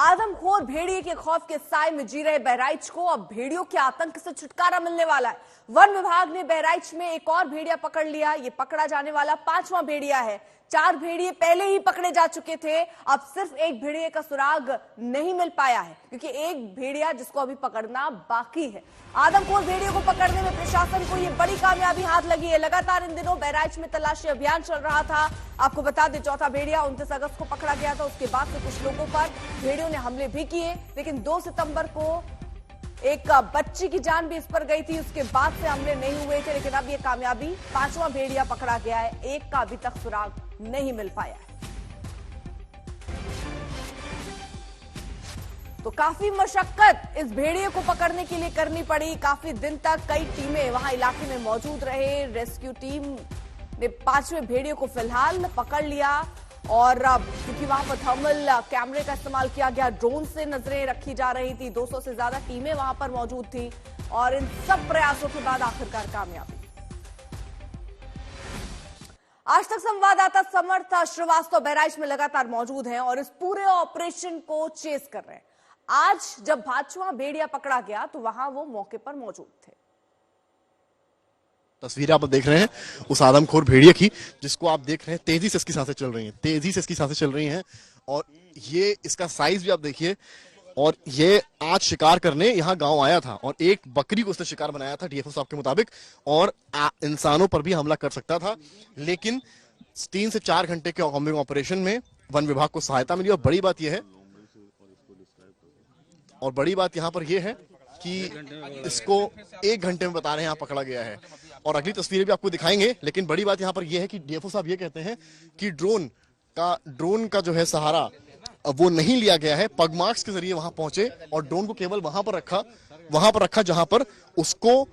आदमखोर भेड़िए के खौफ के साए में जी रहे बहराइच को अब भेड़ियों के आतंक से छुटकारा मिलने वाला है। वन विभाग ने बहराइच में एक और भेड़िया पकड़ लिया। ये पकड़ा जाने वाला 5वां भेड़िया है। 4 भेड़िए पहले ही पकड़े जा चुके थे। अब सिर्फ एक भेड़िए का सुराग नहीं मिल पाया है क्योंकि एक भेड़िया जिसको अभी पकड़ना बाकी है। आदमखोर भेड़ियों को पकड़ने में प्रशासन को ये बड़ी कामयाबी हाथ लगी है। लगातार इन दिनों बहराइच में तलाशी अभियान चल रहा था। आपको बता दें, चौथा भेड़िया 29 अगस्त को पकड़ा गया था। उसके बाद से कुछ लोगों पर भेड़ियों ने हमले भी किए, लेकिन 2 सितंबर को एक बच्ची की जान भी इस पर गई थी। उसके बाद से हमले नहीं हुए थे, लेकिन अब ये कामयाबी 5वां भेड़िया पकड़ा गया है। एक का अभी तक सुराग नहीं मिल पाया है। तो काफी मशक्कत इस भेड़िए को पकड़ने के लिए करनी पड़ी। काफी दिन तक कई टीमें वहां इलाके में मौजूद रहे। रेस्क्यू टीम ने 5वें भेड़िए को फिलहाल पकड़ लिया और क्योंकि वहां पर थर्मल कैमरे का इस्तेमाल किया गया, ड्रोन से नजरें रखी जा रही थी। 200 से ज्यादा टीमें वहां पर मौजूद थी और इन सब प्रयासों के बाद आखिरकार कामयाबी। आज तक संवाददाता समर्थ श्रीवास्तव बहराइच में लगातार मौजूद हैं और इस पूरे ऑपरेशन को चेस कर रहे हैं। आज जब 5वां भेड़िया पकड़ा गया तो वहां वो मौके पर मौजूद थे। तस्वीरें आप देख रहे हैं उस आदमखोर भेड़िए की, जिसको आप देख रहे हैं तेजी से इसकी सांसें चल रही हैं, तेजी से इसकी सांसें चल रही हैं। और ये इसका साइज भी आप देखिए। और ये आज शिकार करने यहाँ गांव आया था और एक बकरी को उसने शिकार बनाया था डीएफओ साहब के मुताबिक, और इंसानों पर भी हमला कर सकता था। लेकिन 3 से 4 घंटे के कॉम्बिंग ऑपरेशन में वन विभाग को सहायता मिली। और बड़ी बात यहाँ पर यह है कि इसको 1 घंटे में बता रहे हैं यहाँ पकड़ा गया है। और अगली तस्वीरें भी आपको दिखाएंगे। लेकिन बड़ी बात यहाँ पर यह है कि डीएफओ साहब ये कहते हैं कि ड्रोन का जो है सहारा वो नहीं लिया गया है। पगमार्क्स के जरिए वहां पहुंचे और ड्रोन को केवल वहां पर रखा जहां पर उसको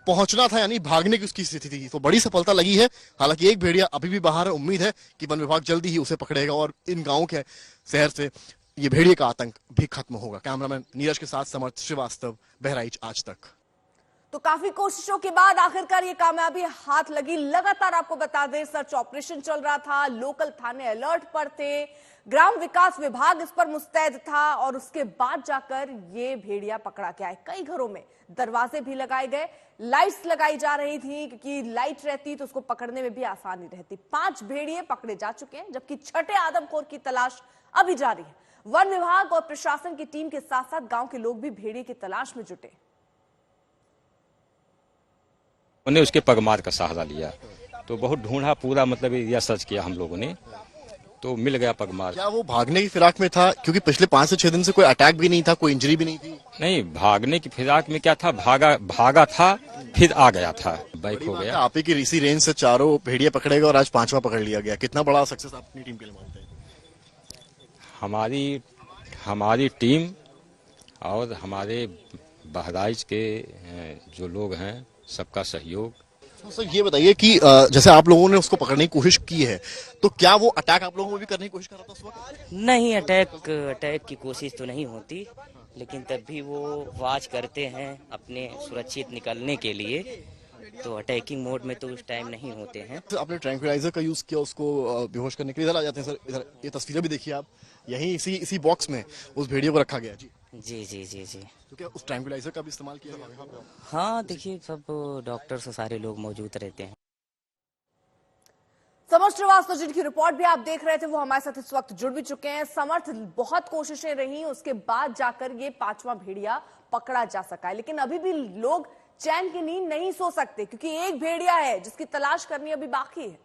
पहुंचना था, यानी भागने की उसकी स्थिति थी। तो बड़ी सफलता लगी है। हालांकि एक भेड़िया अभी भी बाहर है। उम्मीद है कि वन विभाग जल्दी ही उसे पकड़ेगा और इन गांवों के शहर से ये भेड़िए का आतंक भी खत्म होगा। कैमरामैन नीरज के साथ समर्थ श्रीवास्तव, बहराइच आज तक। तो काफी कोशिशों के बाद आखिरकार ये कामयाबी हाथ लगी। लगातार आपको बता दें, सर्च ऑपरेशन चल रहा था, लोकल थाने अलर्ट पर थे, ग्राम विकास विभाग इस पर मुस्तैद था और उसके बाद जाकर ये भेड़िया पकड़ा गया है। कई घरों में दरवाजे भी लगाए गए, लाइट्स लगाई जा रही थी क्योंकि लाइट रहती तो उसको पकड़ने में भी आसानी रहती। 5 भेड़िए पकड़े जा चुके हैं, जबकि छठे आदमखोर की तलाश अभी जारी है। वन विभाग और प्रशासन की टीम के साथ साथ गांव के लोग भी भेड़िए की तलाश में जुटे। उन्हें उसके पगमार का सहारा लिया तो बहुत ढूंढा, पूरा मतलब एरिया सर्च किया हम लोगों ने, तो मिल गया पगमार। क्या वो भागने की फिराक में था? क्योंकि पिछले 5 से 6 दिन से कोई अटैक भी नहीं था, कोई इंजरी भी नहीं थी। नहीं, भागने की फिराक में क्या था, भागा था फिर आ गया था, बाइक हो गया। आप ही की इसी रेंज से 4 भेड़िए पकड़ेगा और आज 5वां पकड़ लिया गया। कितना बड़ा सक्सेस आप अपनी टीम के लिए मानते हैं? हमारी टीम और हमारे बहराइच के जो लोग हैं, सबका सहयोग। तो सर ये बताइए कि जैसे आप लोगों ने उसको पकड़ने की कोशिश की है, तो क्या वो अटैक आप लोगों को भी करने की कोशिश कर रहा था उस वक्त? नहीं, अटैक की कोशिश तो नहीं होती, लेकिन तब भी वो वॉच करते हैं अपने सुरक्षित निकलने के लिए। तो अटैकिंग मोड में तो उस टाइम नहीं होते हैं। तो आपने ट्रैंक्विलाइजर का यूज किया उसको बेहोश करने के लिए। इधर आ जाते हैं सर, इधर ये तस्वीरें भी देखिए आप। यहीं इसी बॉक्स में उस भेड़िए को रखा गया। जी जी जी जी जी। तो क्या उस ट्रैंक्विलाइजर का भी इस्तेमाल किया गया? हाँ, देखिए सब डॉक्टर से सारे लोग मौजूद रहते हैं। समर्थ श्रीवास्तव जिनकी रिपोर्ट भी आप देख रहे थे, वो हमारे साथ इस वक्त जुड़ भी चुके हैं। समर्थ, बहुत कोशिशें रही, उसके बाद जाकर ये 5वां भेड़िया पकड़ा जा सका है, लेकिन अभी भी लोग चैन की नींद नहीं सो सकते क्योंकि एक भेड़िया है जिसकी तलाश करनी अभी बाकी है।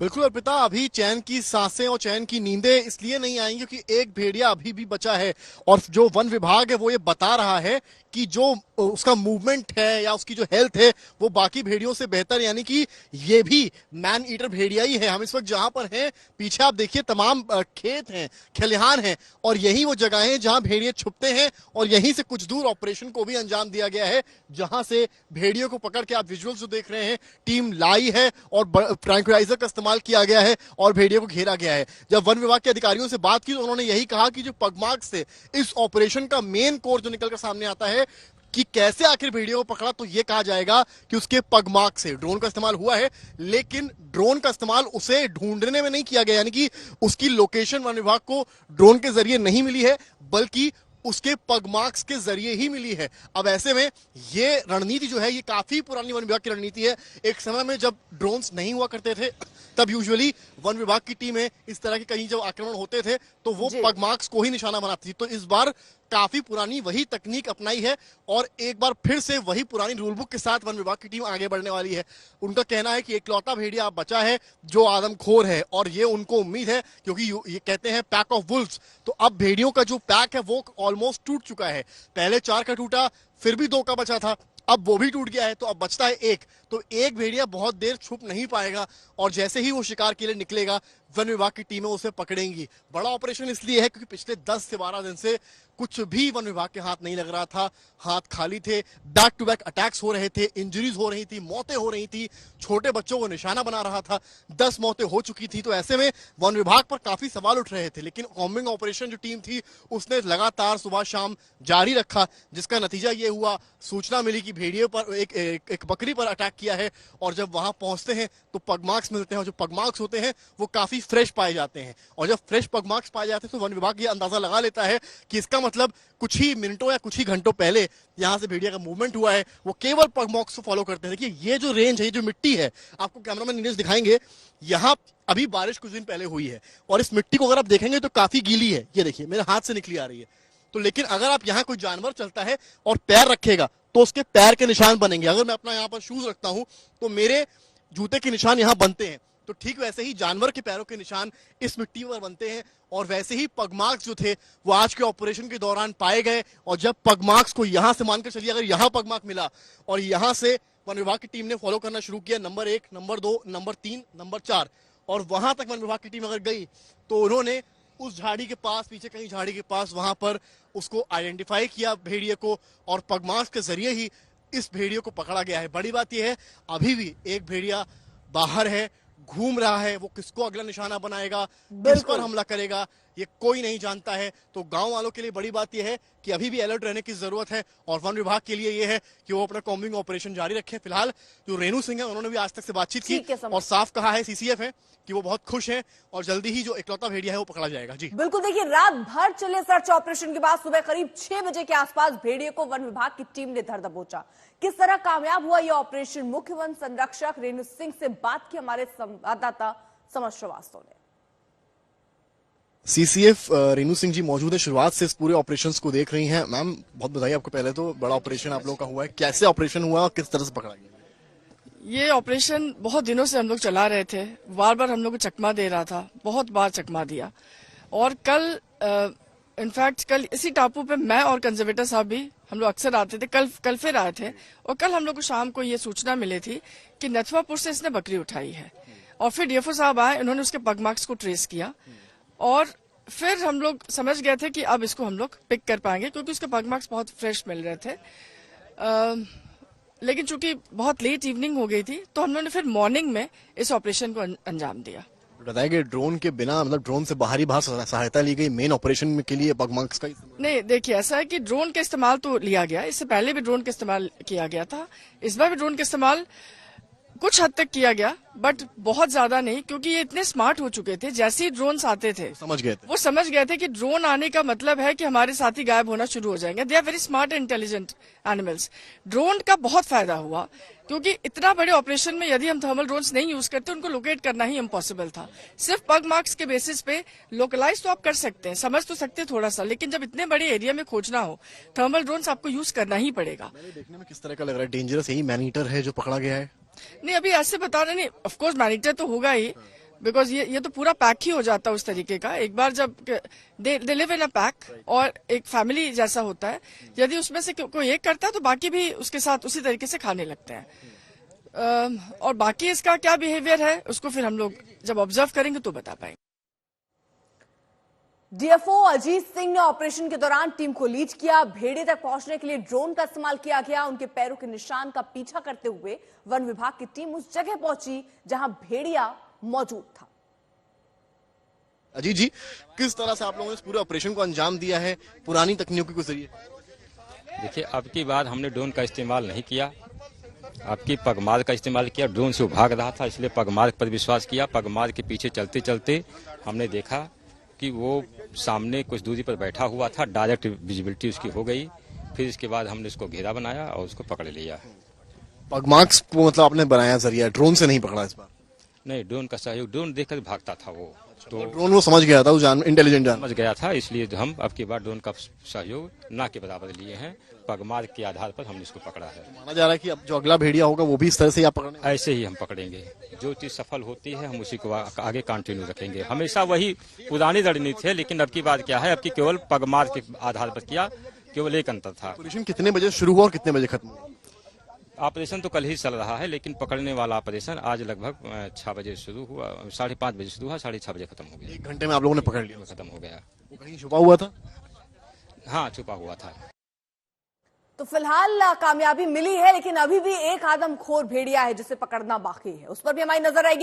बिल्कुल अर्पिता, अभी चैन की सांसें और चैन की नींदें इसलिए नहीं आएंगी क्योंकि एक भेड़िया अभी भी बचा है और जो वन विभाग है वो ये बता रहा है कि जो उसका मूवमेंट है या उसकी जो हेल्थ है वो बाकी भेड़ियों से बेहतर, यानी कि ये भी मैन ईटर भेड़िया ही है। हम इस वक्त जहां पर हैं, पीछे आप देखिए तमाम खेत हैं, खलिहान हैं और यही वो जगह है जहां भेड़िए छुपते हैं। और यहीं से कुछ दूर ऑपरेशन को भी अंजाम दिया गया है, जहां से भेड़ियों को पकड़ के आप विजुअल्स जो देख रहे हैं, टीम लाई है और ट्रैंक्विलाइजर का इस्तेमाल किया गया है और भेड़िए को घेरा गया है। जब वन विभाग के अधिकारियों से बात की तो उन्होंने यही कहा कि जो पगमार्क से इस ऑपरेशन का मेन कोर जो निकलकर सामने आता है, कि कैसे आखिर भेड़िया को पकड़ा, तो ये कहा जाएगा कि उसके पगमार्क से। ड्रोन का इस्तेमाल हुआ है, लेकिन ड्रोन का इस्तेमाल उसे ढूंढने में नहीं किया गया, यानी कि उसकी लोकेशन वन विभाग को ड्रोन के जरिए नहीं मिली है, बल्कि उसके पगमार्क्स के जरिए ही मिली है। अब ऐसे में ये रणनीति जो है ये काफी पुरानी वन विभाग की रणनीति है। एक समय में जब ड्रोन्स नहीं हुआ करते थे, तब यूजुअली वन विभाग की टीमें इस तरह के कहीं जब आक्रमण होते थे तो वो पगमार्क्स को ही निशाना बनाती थी। तो इस बार काफी पुरानी वही तकनीक अपनाई है और एक बार फिर से वही पुरानी रूल बुक के साथ वन विभाग की टीम आगे बढ़ने वाली है। उनका कहना है कि इकलौता भेड़िया बचा है जो आदमखोर है, और ये उनको उम्मीद है, क्योंकि ये कहते हैं पैक ऑफ वुल्व्स। तो अब भेड़ियों का जो पैक है वो ऑलमोस्ट टूट चुका है। पहले 4 का टूटा, फिर भी 2 का बचा था, अब वो भी टूट गया है, तो अब बचता है 1। तो एक भेड़िया बहुत देर छुप नहीं पाएगा, और जैसे ही वो शिकार के लिए निकलेगा वन विभाग की टीमें उसे पकड़ेंगी। बड़ा ऑपरेशन इसलिए है क्योंकि पिछले 10 से 12 दिन से कुछ भी वन विभाग के हाथ नहीं लग रहा था, हाथ खाली थे। बैक टू बैक अटैक्स हो रहे थे, इंजरीज हो रही थी, मौतें हो रही थी, छोटे बच्चों को निशाना बना रहा था, 10 मौतें हो चुकी थी। तो ऐसे में वन विभाग पर काफी सवाल उठ रहे थे, लेकिन कॉम्बिंग ऑपरेशन जो टीम थी उसने लगातार सुबह शाम जारी रखा, जिसका नतीजा ये हुआ, सूचना मिली कि भेड़िए पर एक बकरी पर अटैक किया है, और जब वहां पहुंचते हैं तो पगमार्क्स मिलते हैं, और जो पगमार्क्स होते हैं वो काफी फ्रेश पाए जाते हैं। और जब फ्रेश पगमार्क्स पाए जाते हैं तो वन विभाग ये अंदाजा लगा लेता है कि इसका मतलब कुछ ही मिनटों या कुछ ही घंटों पहले यहां से भेड़िया का मूवमेंट हुआ है। वो केवल पगमार्क्स को फॉलो करते हैं। देखिए ये जो रेंज है, ये जो मिट्टी है, आपको कैमरामैन नीरज दिखाएंगे, यहाँ अभी बारिश कुछ दिन पहले हुई है, और इस मिट्टी को अगर आप देखेंगे तो काफी गीली है। ये देखिए मेरे हाथ से निकली आ रही है। तो लेकिन अगर आप यहाँ कोई जानवर चलता है और पैर रखेगा तो उसके पैर के निशान बनेंगे। अगर मैं अपना यहाँ पर शूज रखता हूं तो मेरे जूते के निशान यहाँ बनते हैं। तो ठीक वैसे ही जानवर के पैरों के निशान इस मिट्टी पर बनते हैं, और वैसे ही पगमार्क्स जो थे वो आज के ऑपरेशन के दौरान पाए गए। और जब पगमार्क्स को यहां से मानकर चलिए, अगर यहां पगमार्क मिला और यहां से वन विभाग की टीम ने फॉलो करना शुरू किया, नंबर 1, नंबर 2, नंबर 3, नंबर 4, और वहां तक वन विभाग की टीम अगर गई तो उन्होंने उस झाड़ी के पास, पीछे कहीं झाड़ी के पास, वहां पर उसको आइडेंटिफाई किया भेड़िए को, और पगमार्क्स के जरिए ही इस भेड़िए को पकड़ा गया है। बड़ी बात यह है अभी भी एक भेड़िया बाहर है, घूम रहा है। वो किसको अगला निशाना बनाएगा, किस पर हमला करेगा, ये कोई नहीं जानता है। तो गांव वालों के लिए बड़ी बात यह है कि अभी भी अलर्ट रहने की जरूरत है, और वन विभाग के लिए यह है कि वो अपना कॉम्बिंग ऑपरेशन जारी रखें। फिलहाल जो रेणु सिंह है उन्होंने भी आज तक से बातचीत की और साफ कहा है, सीसीएफ है, कि वो बहुत खुश हैं और जल्दी ही जो इकलौता भेड़िया है वो पकड़ा जाएगा। जी बिल्कुल, देखिए रात भर चले सर्च ऑपरेशन के बाद सुबह करीब 6 बजे के आसपास भेड़िए को वन विभाग की टीम ने धर दबोचा। किस तरह कामयाब हुआ यह ऑपरेशन, मुख्य वन संरक्षक रेणु सिंह से बात की हमारे संवाददाता समर श्रीवास्तव ने। सीसीएफ रेणु सिंह जी मौजूद है, शुरुआत से इस पूरे ऑपरेशंस को देख रही हैं। मैम बहुत बधाई आपको, पहले तो बड़ा ऑपरेशन आप लोगों का हुआ है, कैसे ऑपरेशन हुआ और किस तरह से पकड़ा गया? ये ऑपरेशन बहुत दिनों से हम लोग चला रहे थे, बार बार हम लोग को चकमा दे रहा था, बहुत बार चकमा दिया। और कल इनफैक्ट कल इसी टापू पे मैं और कंजर्वेटर साहब भी हम लोग अक्सर आते थे, कल फिर आए थे, और कल हम लोग को शाम को ये सूचना मिली थी कि नथवापुर से इसने बकरी उठाई है। और फिर डीएफओ साहब आए, उन्होंने उसके पगमार्क्स को ट्रेस किया, और फिर हम लोग समझ गए थे कि अब इसको हम लोग पिक कर पाएंगे, क्योंकि उसके पगमार्क्स बहुत फ्रेश मिल रहे थे। लेकिन चूंकि बहुत लेट इवनिंग हो गई थी तो हम लोगों ने फिर मॉर्निंग में इस ऑपरेशन को अंजाम दिया। बताया कि ड्रोन के बिना, मतलब ड्रोन से बाहरी बाहर सहायता ली गई मेन ऑपरेशन के लिए पगमार्क्स का? नहीं, देखिए ऐसा है कि ड्रोन का इस्तेमाल तो लिया गया, इससे पहले भी ड्रोन का इस्तेमाल किया गया था, इस बार भी ड्रोन का इस्तेमाल कुछ हद तक किया गया, बट बहुत ज्यादा नहीं, क्योंकि ये इतने स्मार्ट हो चुके थे। जैसे ही ड्रोन्स आते थे वो समझ गए थे कि ड्रोन आने का मतलब है कि हमारे साथी गायब होना शुरू हो जाएंगे। They are very smart and intelligent animals. Drone का बहुत फायदा हुआ, क्योंकि इतना बड़े ऑपरेशन में यदि हम थर्मल ड्रोन्स नहीं यूज करते, उनको लोकेट करना ही इम्पॉसिबल था। सिर्फ पग मार्क्स के बेसिस पे लोकलाइज तो आप कर सकते हैं, समझ तो सकते हैं थोड़ा सा, लेकिन जब इतने बड़े एरिया में खोजना हो, थर्मल ड्रोन्स आपको यूज करना ही पड़ेगा। देखने में किस तरह का लग रहा है? डेंजरस यही मैनीटर है जो पकड़ा गया है? नहीं, अभी ऐसे बता रहे नहीं, ऑफ कोर्स मैनीटर तो होगा ही, बिकॉज ये तो पूरा पैक ही हो जाता है उस तरीके का। एक बार जब they live in a pack, और एक फैमिली जैसा होता है, यदि उसमें से कोई एक करता है तो बाकी भी उसके साथ उसी तरीके से खाने लगते हैं। और बाकी इसका क्या बिहेवियर है उसको फिर हम लोग जब ऑब्जर्व करेंगे तो बता पाएंगे। डीएफओ अजीत सिंह ने ऑपरेशन के दौरान टीम को लीड किया। भेड़िए तक पहुंचने के लिए ड्रोन का इस्तेमाल किया गया। उनके पैरों के निशान का पीछा करते हुए वन विभाग की टीम उस जगह पहुंची जहां भेड़िया मौजूद था। अजीत जी, किस तरह से आप लोगों ने इस पूरे ऑपरेशन को अंजाम दिया है पुरानी तकनीकों के जरिए? देखिए, अब की बार हमने ड्रोन का इस्तेमाल नहीं किया, अब की पगमार्क का इस्तेमाल किया। ड्रोन से वो भाग रहा था, इसलिए पगमार्क पर विश्वास किया। पगमार्क के पीछे चलते चलते हमने देखा कि वो सामने कुछ दूरी पर बैठा हुआ था, डायरेक्ट विजिबिलिटी उसकी हो गई। फिर इसके बाद हमने उसको घेरा बनाया और उसको पकड़ लिया। पगमार्क्स को मतलब आपने बनाया जरिया, ड्रोन से नहीं पकड़ा इस बार? नहीं, ड्रोन का सहयोग, ड्रोन देखकर भागता था वो, तो ड्रोन वो समझ गया था, वो इंटेलिजेंट जान। समझ गया था, इसलिए हम अब की बार ड्रोन का सहयोग ना के बराबर लिए हैं। पगमार्क के आधार पर हमने इसको पकड़ा है। माना जा रहा है कि अब जो अगला भेड़िया होगा वो भी इस तरह से आप पकड़ने? ऐसे ही हम पकड़ेंगे, जो चीज सफल होती है हम उसी को आगे कंटिन्यू रखेंगे। हमेशा वही पुरानी रणनीति है, लेकिन अब की बात क्या है, अब की केवल पगमार्क के आधार पर किया, केवल एक अंतर था। ऑपरेशन कितने बजे शुरू हुआ और कितने बजे खत्म हुआ? ऑपरेशन तो कल ही चल रहा है, लेकिन पकड़ने वाला ऑपरेशन आज लगभग 6 बजे शुरू हुआ, 5:30 बजे शुरू हुआ, 6:30 बजे खत्म हो गया। 1 घंटे में आप लोगों ने पकड़ लिया? खत्म हो गया। वो कहीं छुपा हुआ था? हाँ, छुपा हुआ था। तो फिलहाल कामयाबी मिली है, लेकिन अभी भी एक आदमखोर भेड़िया है जिसे पकड़ना बाकी है, उस पर भी हमारी नजर आएगी।